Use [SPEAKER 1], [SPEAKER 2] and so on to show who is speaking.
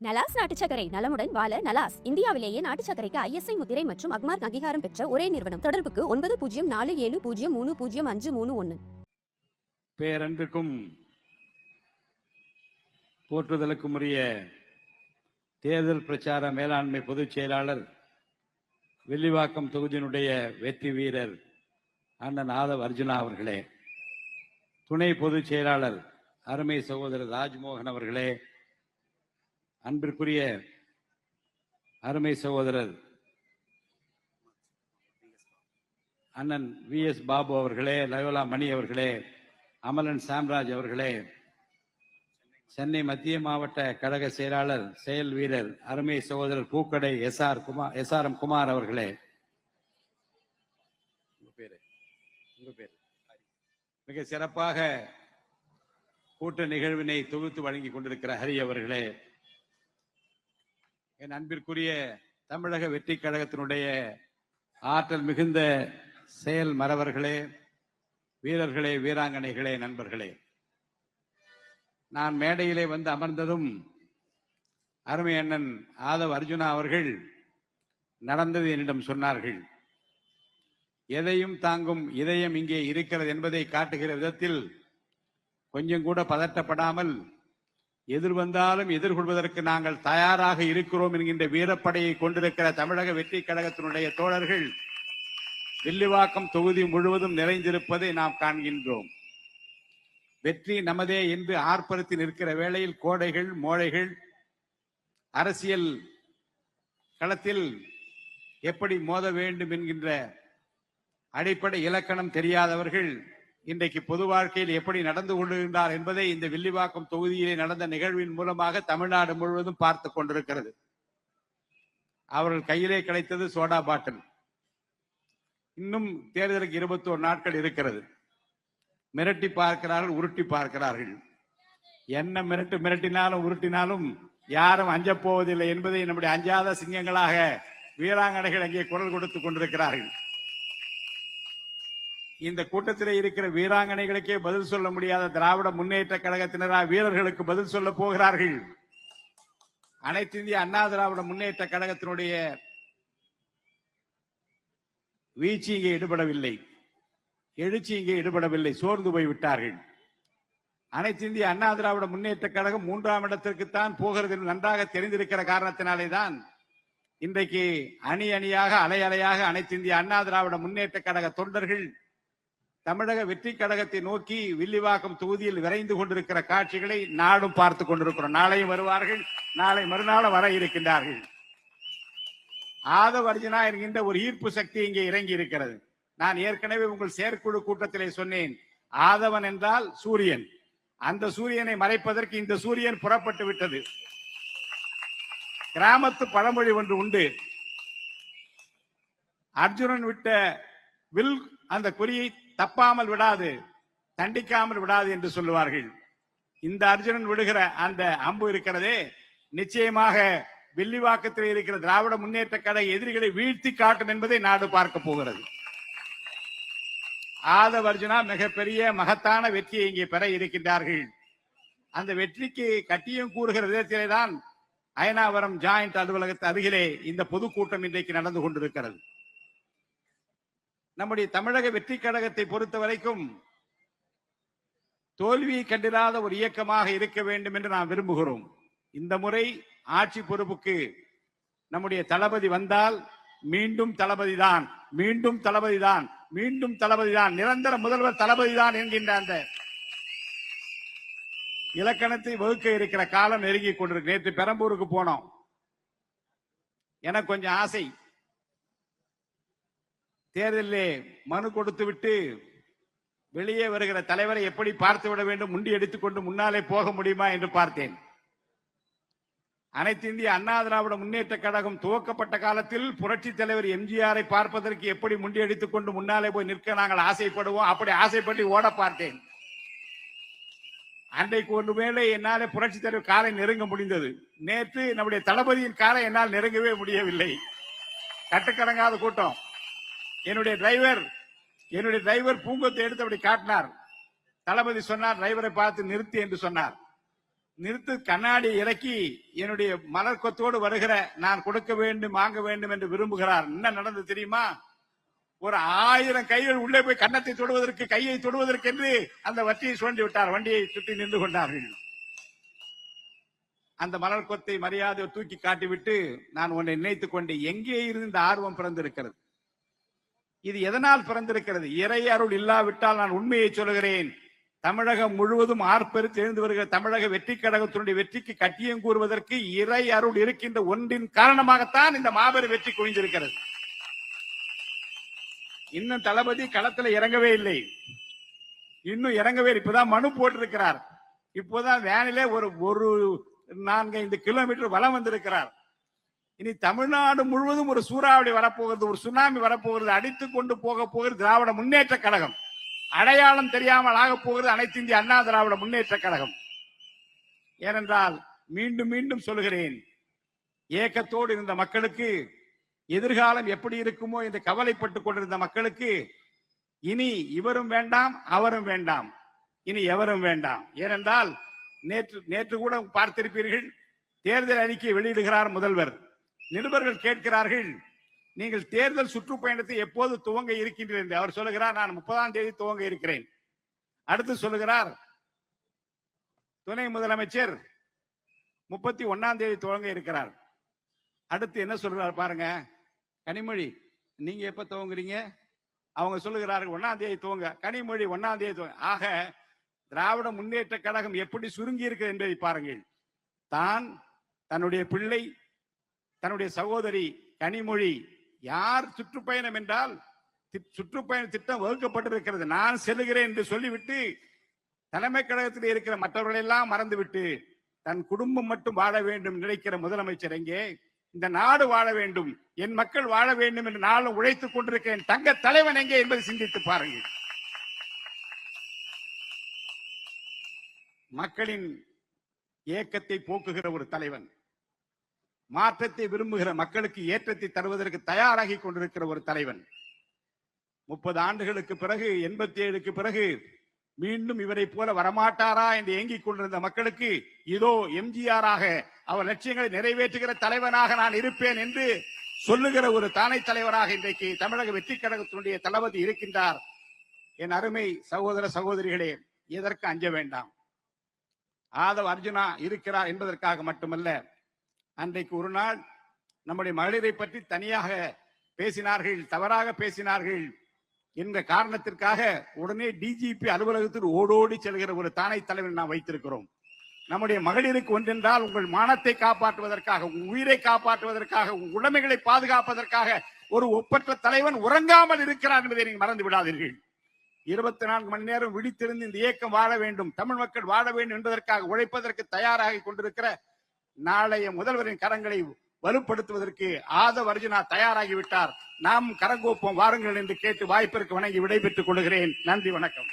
[SPEAKER 1] நலாஸ் நாட்டு சர்க்கரை நலமுடன் வாழ நலாஸ் இந்தியாவிலேயே நாட்டு சர்க்கரைக்கு ISI முத்திரை மற்றும் அக்மார்க் அங்கீகாரம் பெற்ற ஒரே நிறுவனம். தொடர்புக்கு 9047030531.
[SPEAKER 2] பேரன்பிற்கும் போற்றுதலுக்கும் உரிய தேர்தல் பிரச்சார மேலாண்மை பொதுச் செயலாளர், வில்லிவாக்கம் தொகுதியினுடைய வெற்றி வீரர் அண்ணன் ஆதவ் அர்ஜுனா அவர்களே, துணை பொதுச் செயலாளர் அருமை சகோதரர் ராஜ்மோகன் அவர்களே, அன்பிற்குரிய அருமை சகோதரர் அண்ணன் VS பாபு அவர்களே, லயோலா மணி அவர்களே, அமலன் சாம்ராஜ் அவர்களே, சென்னை மத்திய மாவட்ட கழக செயலாளர் செயல் வீரர் அருமை சகோதரர் பூக்கடை SRM குமார் அவர்களே, மிக சிறப்பாக கூட்ட நிகழ்வினை தொகுத்து வழங்கி கொண்டிருக்கிற ஹரி அவர்களே, என் அன்பிற்குரிய தமிழக வெற்றி கழகத்தினுடைய ஆற்றல் மிகுந்த செயல் மறவர்களே, வீரர்களே, வீராங்கனைகளே, நண்பர்களே, நான் மேடையிலே வந்து அமர்ந்ததும் அருமை அண்ணன் ஆதவ் அர்ஜுனா அவர்கள் நடந்தது என்னிடம் சொன்னார்கள். எதையும் தாங்கும் இதயம் இங்கே இருக்கிறது என்பதை காட்டுகிற விதத்தில் கொஞ்சம் கூட பதட்டப்படாமல் எதிர்வந்தாலும் எதிர்கொள்வதற்கு நாங்கள் தயாராக இருக்கிறோம் என்கின்ற வீரப்படையை கொண்டிருக்கிற தமிழக வெற்றி கழகத்தினுடைய தோழர்கள் வில்லிவாக்கம் தொகுதி முழுவதும் நிறைந்திருப்பதை நாம் காண்கின்றோம். வெற்றி நமதே என்று ஆர்ப்பரித்து நிற்கிற வேளையில் கோடைகள், மோழைகள், அரசியல் களத்தில் எப்படி மோத வேண்டும் என்கின்ற அடிப்படை இலக்கணம் தெரியாதவர்கள் இன்றைக்கு பொது வாழ்க்கையில் எப்படி நடந்து கொள்கின்றார் என்பதை இந்த வில்லிவாக்கம் தொகுதியிலே நடந்த நிகழ்வின் மூலமாக தமிழ்நாடு முழுவதும் பார்த்து கொண்டிருக்கிறது. அவர்கள் கையிலே கிடைத்தது சோடா பாட்டில். இன்னும் தேர்தலுக்கு 21 நாட்கள் இருக்கிறது. மிரட்டி பார்க்கிறார்கள், உருட்டி பார்க்கிறார்கள். என்ன மிரட்டினாலும் உருட்டினாலும் யாரும் அஞ்ச போவதில்லை என்பதை நம்முடைய அஞ்சாத சிங்கங்களாக வீராங்கனைகள் அங்கே குரல் கொடுத்துக் கொண்டிருக்கிறார்கள். இந்த கூட்டத்திலே இருக்கிற வீராங்கனைகளுக்கே பதில் சொல்ல முடியாத திராவிட முன்னேற்ற கழகத்தினரா வீரர்களுக்கு பதில் சொல்ல போகிறார்கள்? அனைத்து இந்திய அண்ணா திராவிட முன்னேற்ற கழகத்தினுடைய வீழ்ச்சி இங்கே ஈடுபடவில்லை, எழுச்சி இங்கே ஈடுபடவில்லை, சோர்ந்து போய் விட்டார்கள். அனைத்து இந்திய அண்ணா திராவிட முன்னேற்ற கழகம் 3ஆம் இடத்திற்குத்தான் போகிறது நன்றாக தெரிந்திருக்கிற காரணத்தினாலே தான் இன்றைக்கு அணி அணியாக அலை அலையாக அனைத்து இந்திய அண்ணா திராவிட முன்னேற்ற கழக தொண்டர்கள் தமிழக வெற்றி கழகத்தை நோக்கி வில்லிவாக்கம் தொகுதியில் விரைந்து கொண்டிருக்கிற காட்சிகளை நாடும் பார்த்து கொண்டிருக்கிறோம். நாளையும் வருவார்கள், நாளை மறுநாளும் வர இருக்கின்றார்கள். ஆதவ் அர்ஜுனா என்கின்ற ஒரு ஈர்ப்பு சக்தி இங்கே இறங்கி இருக்கிறது. நான் ஏற்கனவே உங்கள் செயற்குழு கூட்டத்திலே சொன்னேன், ஆதவன் என்றால் சூரியன். அந்த சூரியனை மறைப்பதற்கு இந்த சூரியன் புறப்பட்டு விட்டது. கிராமத்து பழமொழி ஒன்று உண்டு, அர்ஜுனன் விட்ட வில் அந்த குறியை தப்பாமல் விடாது, தண்டிக்காமல் விடாது என்று சொல்லுவார்கள். இந்த அர்ஜுனன் விடுகிற அந்த அம்பு இருக்கிறதே, நிச்சயமாக வில்லிவாக்கத்தில் இருக்கிற திராவிட முன்னேற்ற கழக எதிரிகளை வீழ்த்தி காட்டும் என்பதை நாடு பார்க்க போகிறது. ஆதவ் அர்ஜுனா மிகப்பெரிய மகத்தான வெற்றியை இங்கே பெற இருக்கின்றார்கள். அந்த வெற்றிக்கு கட்டியம் கூறுகிற விதத்திலே தான் அயனாவரம் ஜாயிண்ட் அலுவலகத்து அருகிலே இந்த பொதுக்கூட்டம் இன்றைக்கு நடந்து கொண்டிருக்கிறது. நம்முடைய தமிழக வெற்றி கழகத்தை பொறுத்த வரைக்கும் தோல்வியை கண்டிராத ஒரு இயக்கமாக இருக்க வேண்டும் என்று நாம் விரும்புகிறோம். இந்த முறை ஆட்சி பொறுப்புக்கு நம்முடைய தளபதி வந்தால் மீண்டும் தளபதி தான், மீண்டும் தளபதி தான், மீண்டும் தளபதி தான், நிரந்தர முதல்வர் தளபதி தான் என்கின்ற அந்த இலக்கணத்தை வகுக்க இருக்கிற காலம் நெருங்கி கொண்டிருக்கு. நேற்று பெரம்பூருக்கு போனோம். எனக்கு கொஞ்சம் ஆசை, தேர்தலிலே மனு கொடுத்து விட்டு வெளியே வருகிற தலைவரை எப்படி பார்த்து விட வேண்டும், முண்டி எடுத்துக்கொண்டு முன்னாலே போக முடியுமா என்று பார்த்தேன். அனைத்து இந்திய அண்ணா திராவிட முன்னேற்ற கழகம் துவக்கப்பட்ட காலத்தில் புரட்சி தலைவர் எம்ஜிஆரை பார்ப்பதற்கு எப்படி முண்டி அடித்துக் கொண்டு முன்னாலே போய் நிற்க நாங்கள் ஆசைப்படுவோம், அப்படி ஆசைப்பட்டு ஓட பார்த்தேன். அன்றைக்கு ஒன்று மேலே என்னாலே புரட்சி தலைவர் காலை நெருங்க முடிந்தது. நேற்று நம்முடைய தளபதியின் காலை என்னால் நெருங்கவே முடியவில்லை. கட்டுக்கடங்காத கூட்டம். என்னுடைய டிரைவர் பூங்கொத்தை எடுத்து அப்படி காட்டினார். தளபதி சொன்னார், டிரைவரை பார்த்து நிறுத்தி என்று சொன்னார். நிறுத்து கண்ணாடி இறக்கி என்னுடைய மலர் கொத்தோடு வருகிற நான் கொடுக்க வேண்டும் வாங்க வேண்டும் என்று விரும்புகிறார். என்ன நடந்தது தெரியுமா? ஒரு 1000 கைகள் உள்ளே போய் கன்னத்தை தொடுவதற்கு கையை தொடுவதற்கு என்று அந்த வட்டியை சுழண்டி விட்டார். வண்டியை சுற்றி நின்று கொண்டார்கள். அந்த மலர் கொத்தை மரியாதை தூக்கி காட்டிவிட்டு நான் உன்னை நினைத்துக் கொண்டு எங்கே இருந்து இந்த ஆர்வம் பிறந்திருக்கிறது? இது எதனால் பிறந்திருக்கிறது? இறை அருள் இல்லாவிட்டால் நான் உண்மையை சொல்கிறேன், தமிழகம் முழுவதும் ஆர்ப்பரித்து எழுந்து வருகிற தமிழக வெற்றி கழகத்தினுடைய வெற்றிக்கு கட்டியம் கூறுவதற்கு இறை அருள் இருக்கின்ற ஒன்றின் காரணமாகத்தான் இந்த மாபெரும் வெற்றி குவிந்திருக்கிறது. இன்னும் தளபதி களத்துல இறங்கவே இல்லை. இன்னும் இறங்கவே இப்பதான் மனு போட்டிருக்கிறார். இப்போதான் வேனிலே ஒரு 4-5 கிலோமீட்டர் வலம் வந்திருக்கிறார். இனி தமிழ்நாடு முழுவதும் ஒரு சூறாவளி வரப்போகிறது, ஒரு சுனாமி வரப்போகிறது, அடித்துக் கொண்டு போக போகிறது திராவிட முன்னேற்ற கழகம். அடையாளம் தெரியாமல் ஆக போகிறது அனைத்து இந்திய அண்ணா திராவிட முன்னேற்ற கழகம். ஏனென்றால் மீண்டும் மீண்டும் சொல்கிறேன், ஏக்கத்தோடு இருந்த மக்களுக்கு எதிர்காலம் எப்படி இருக்குமோ என்று கவலைப்பட்டுக் கொண்டிருந்த மக்களுக்கு இனி இவரும் வேண்டாம் அவரும் வேண்டாம், இனி எவரும் வேண்டாம். ஏனென்றால் நேற்று கூட பார்த்திருப்பீர்கள், தேர்தல் அறிக்கையை வெளியிடுகிறார் முதல்வர். நிருபர்கள் கேட்கிறார்கள், நீங்கள் தேர்தல் சுற்றுப்பயணத்தை எப்போது துவங்க இருக்கின்றீர்கள் என்று. அவர் சொல்லுகிறார், நான் 30ஆம் தேதி துவங்க இருக்கிறேன். அடுத்து சொல்லுகிறார், துணை முதலமைச்சர் 31ஆம் தேதி துவங்க இருக்கிறார். அடுத்து என்ன சொல்றார் பாருங்க, கனிமொழி நீங்க எப்ப துவங்குறீங்க? அவங்க சொல்லுகிறார்கள் 1ஆம் தேதி துவங்க. கனிமொழி 1ஆம் தேதி துவங்க. ஆக திராவிட முன்னேற்ற கழகம் எப்படி சுருங்கி இருக்கிறது என்பதை பாருங்கள். தான், தன்னுடைய பிள்ளை, தன்னுடைய சகோதரி கனிமொழி யார் சுற்றுப்பயணம் என்றால் சுற்றுப்பயண திட்டம் வகுக்கப்பட்டிருக்கிறது, நான் செல்லுகிறேன் என்று சொல்லிவிட்டு தலைமை கழகத்தில் இருக்கிற மற்றவர்கள் எல்லாம் மறந்துவிட்டு தன் குடும்பம் மட்டும் வாழ வேண்டும் நினைக்கிற முதலமைச்சர் எங்கே? இந்த நாடு வாழ வேண்டும், என் மக்கள் வாழ வேண்டும் என்று நாளும் உழைத்துக் கொண்டிருக்கிறேன் தங்க தலைவன் எங்கே என்பதை சிந்தித்து பாருங்கள். மக்களின் ஏக்கத்தை போக்குகிற ஒரு தலைவன், மாற்றத்தை விரும்புகிற மக்களுக்கு ஏற்றத்தை தருவதற்கு தயாராகி கொண்டிருக்கிற ஒரு தலைவன். 30 ஆண்டுகளுக்கு பிறகு, 87க்கு பிறகு மீண்டும் இவரை போல வரமாட்டாரா என்று ஏங்கிக் கொண்டிருந்த மக்களுக்கு இதோ எம்ஜிஆராக அவர் லட்சியங்களை நிறைவேற்றுகிற தலைவனாக நான் இருப்பேன் என்று சொல்லுகிற ஒரு தானை தலைவராக இன்றைக்கு தமிழக வெற்றி கழகத்தினுடைய தளபதி இருக்கின்றார். என் அருமை சகோதர சகோதரிகளே, எதற்கு அஞ்ச வேண்டாம். ஆதவ அர்ஜுனா இருக்கிறார் என்பதற்காக மட்டுமல்ல, அன்றைக்கு ஒரு நாள் நம்முடைய மகளிரை பற்றி தனியாக பேசினார்கள், தவறாக பேசினார்கள் என்ற காரணத்திற்காக உடனே டிஜிபி அலுவலகத்தில் ஓடோடி செல்கிற ஒரு தானை தலைவன் நாம் வைத்திருக்கிறோம். நம்முடைய மகளிருக்கு ஒன்றென்றால் உங்கள் மானத்தை காப்பாற்றுவதற்காக, உங்கள் உயிரை காப்பாற்றுவதற்காக, உங்கள் உடைமைகளை பாதுகாப்பதற்காக ஒரு ஒப்பற்ற தலைவன் உறங்காமல் இருக்கிறார் என்பதை நீங்கள் மறந்து விடாதீர்கள். 24 மணி நேரம் விழித்திருந்து இந்த இயக்கம் வாழ வேண்டும், தமிழ் மக்கள் வாழ வேண்டும் என்பதற்காக உழைப்பதற்கு தயாராகி கொண்டிருக்கிற நாளைய முதல்வரின் கரங்களை வலுப்படுத்துவதற்கு ஆதவ அர்ஜுனா தயாராகிவிட்டார். நாம் கரங்கோப்போம் வாருங்கள் என்று கேட்டு வாய்ப்பிற்கு வணங்கி விடைபெற்றுக் கொள்கிறேன். நன்றி, வணக்கம்.